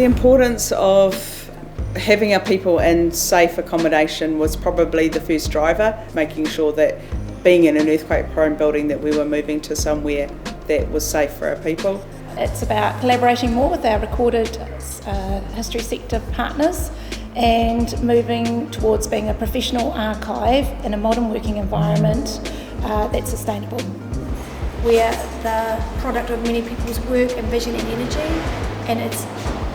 The importance of having our people in safe accommodation was probably the first driver, making sure that being in an earthquake-prone building that we were moving to somewhere that was safe for our people. It's about collaborating more with our recorded history sector partners and moving towards being a professional archive in a modern working environment that's sustainable. We're the product of many people's work and vision and energy, and it's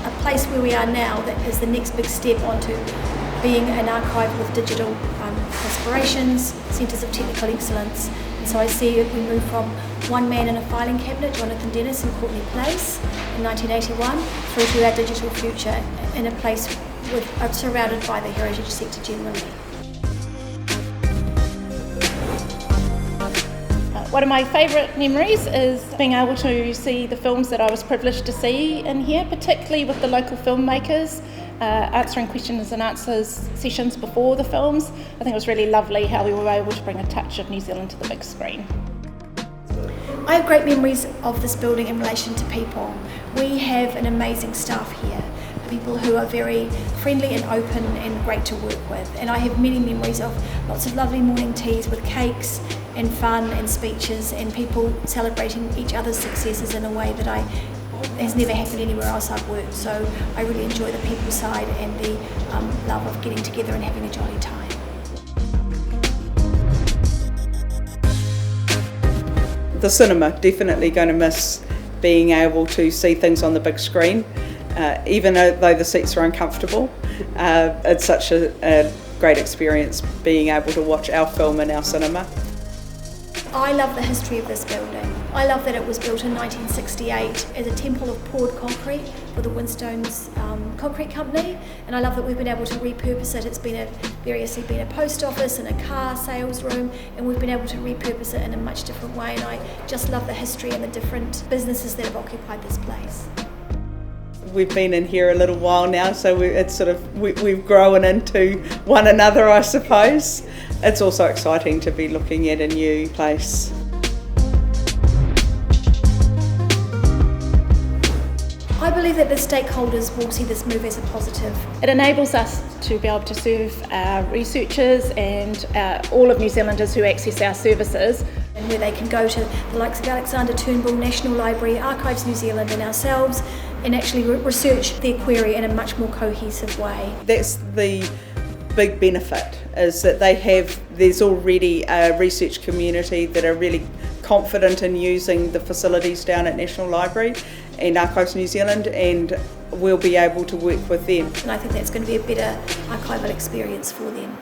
a place where we are now that is the next big step onto being an archive with digital aspirations, centres of technical excellence. And so I see we move from one man in a filing cabinet, Jonathan Dennis in Courtney Place in 1981, through to our digital future in a place surrounded by the heritage sector generally. One of my favourite memories is being able to see the films that I was privileged to see in here, particularly with the local filmmakers, answering questions and answers sessions before the films. I think it was really lovely how we were able to bring a touch of New Zealand to the big screen. I have great memories of this building in relation to people. We have an amazing staff here, people who are very friendly and open and great to work with. And I have many memories of lots of lovely morning teas with cakes and fun and speeches and people celebrating each other's successes in a way that has never happened anywhere else I've worked. So I really enjoy the people side and the love of getting together and having a jolly time. The cinema, definitely going to miss being able to see things on the big screen. Even though the seats are uncomfortable, it's such a great experience being able to watch our film in our cinema. I love the history of this building. I love that it was built in 1968 as a temple of poured concrete for the Winstones Concrete Company, and I love that we've been able to repurpose it. It's been variously been a post office and a car sales room, and we've been able to repurpose it in a much different way, and I just love the history and the different businesses that have occupied this place. We've been in here a little while now, so we've grown into one another, I suppose. It's also exciting to be looking at a new place. I believe that the stakeholders will see this move as a positive. It enables us to be able to serve our researchers and all of New Zealanders who access our services. And where they can go to the likes of Alexander Turnbull National Library, Archives New Zealand and ourselves and actually research their query in a much more cohesive way. That's the big benefit, is that there's already a research community that are really confident in using the facilities down at National Library and Archives New Zealand, and we'll be able to work with them. And I think that's going to be a better archival experience for them.